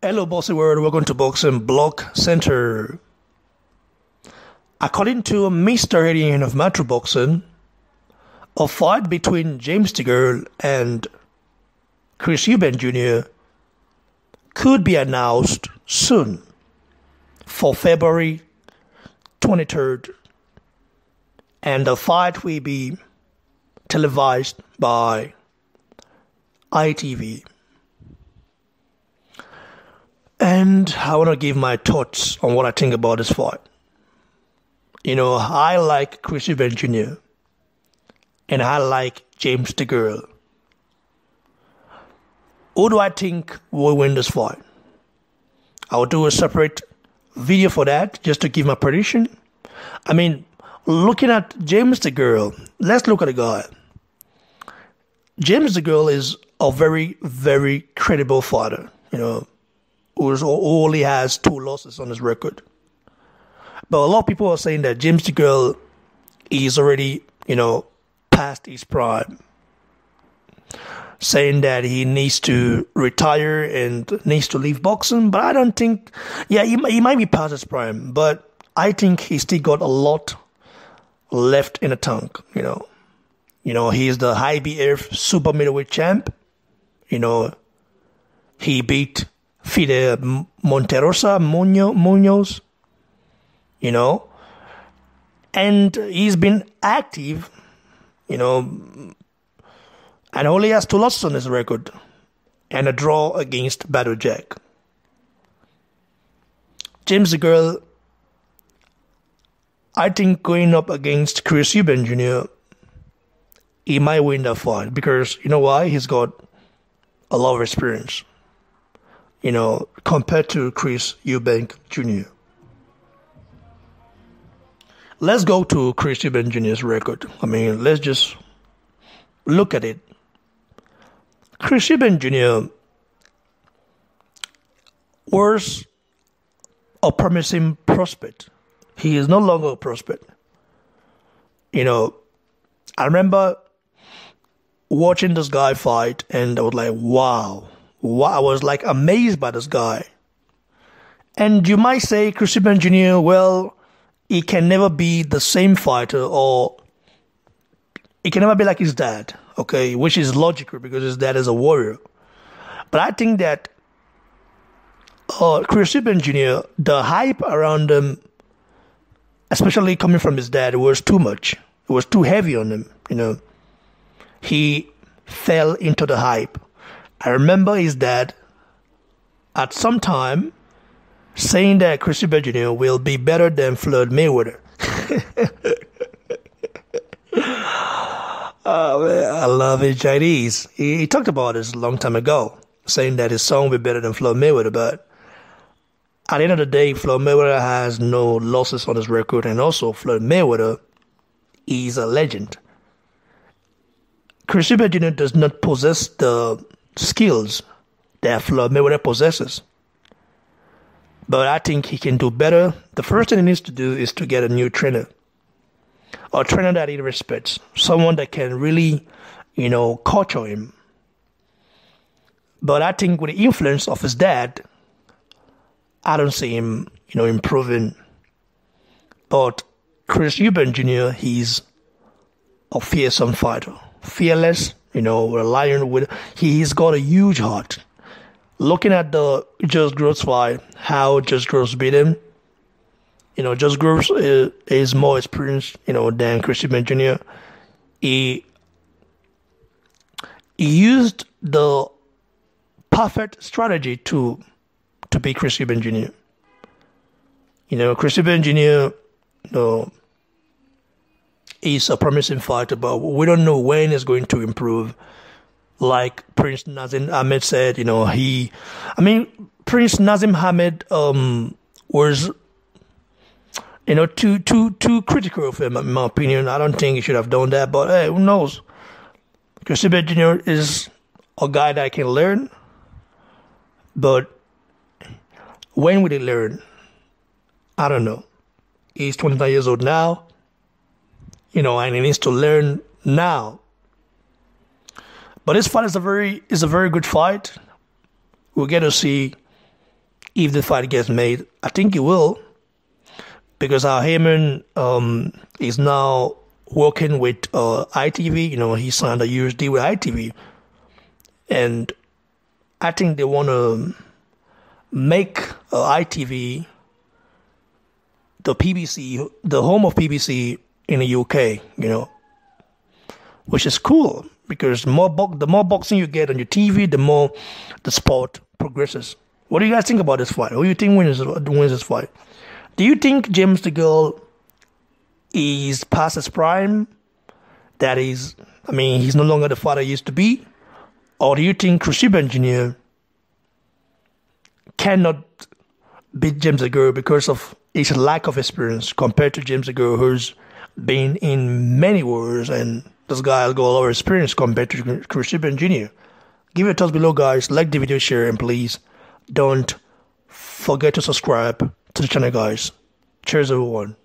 Hello, bossy world. Welcome to Boxing Block Center. According to Mr. Edian of Metro Boxing, a fight between James Degale and Chris Eubank Jr. could be announced soon for February 23rd, and the fight will be televised by ITV. And I want to give my thoughts on what I think about this fight. I like Chris Eubank Jr. and I like James Degale. Who do I think will win this fight? I'll do a separate video for that, just to give my prediction. Looking at James Degale, let's look at the guy. James Degale is a very, very credible fighter, who only has 2 losses on his record. But a lot of people are saying that James Degale is already, past his prime. Saying that he needs to retire and needs to leave boxing. But I don't think, he might be past his prime. But I think he's still got a lot left in the tank, He's the IBF super middleweight champ. He beat Fide Monterosa Munoz, and he's been active, and only has 2 losses on his record and a draw against Battle Jack. James Degale, I think going up against Chris Eubank Jr., he might win that fight because, why? He's got a lot of experience, compared to Chris Eubank Jr. Let's go to Chris Eubank Jr.'s record. Let's just look at it. Chris Eubank Jr. was a promising prospect. He is no longer a prospect. I remember watching this guy fight and I was like, wow. I was like amazed by this guy. And you might say Chris Eubank Jr., well, he can never be the same fighter, or he can never be like his dad, okay, which is logical because his dad is a warrior. But I think that Chris Eubank Jr., the hype around him, especially coming from his dad, was too much. It was too heavy on him, He fell into the hype. I remember his dad at some time saying that Chris Eubank Jr. will be better than Floyd Mayweather. Oh man, I love his Chinese. He talked about this a long time ago, saying that his son will be better than Floyd Mayweather. But at the end of the day, Floyd Mayweather has no losses on his record, and also Floyd Mayweather is a legend. Chris Eubank Jr. does not possess the skills that Floyd Mayweather possesses. But I think he can do better. The first thing he needs to do is to get a new trainer. A trainer that he respects. Someone that can really, culture him. But I think with the influence of his dad, I don't see him, improving. But Chris Eubank Jr., he's a fearsome fighter. Fearless, he's got a huge heart. Looking at the Just Groves fight, how Just Groves beat him, Just Groves is more experienced, than Chris Eubank Jr. He used the perfect strategy to beat Chris Eubank Jr. Chris Eubank Jr., he's a promising fighter, but we don't know when he's going to improve. Like Prince Nazim Ahmed said, Prince Nazim Ahmed was, too critical of him, in my opinion. I don't think he should have done that, but hey, who knows? Chris Eubank Jr. is a guy that can learn, but when will he learn? I don't know. He's 29 years old now, and he needs to learn now. But this fight is a very good fight. We'll get to see if the fight gets made. I think it will, because our Hearn is now working with ITV. You know, he signed a huge deal with ITV, and I think they want to make ITV the PBC, the home of PBC in the UK. You know, which is cool, because the more boxing you get on your TV, the more the sport progresses. What do you guys think about this fight? Who do you think wins this fight? Do you think James Degale is past his prime? That is, I mean, he's no longer the fighter he used to be? Or do you think Eubank Jr. cannot beat James Degale because of his lack of experience compared to James Degale, who's been in many wars, and this guy has got a lot of experience compared to Eubank Jr.? Give it a thumbs below, guys. Like the video, share, and please don't forget to subscribe to the channel, guys. Cheers, everyone.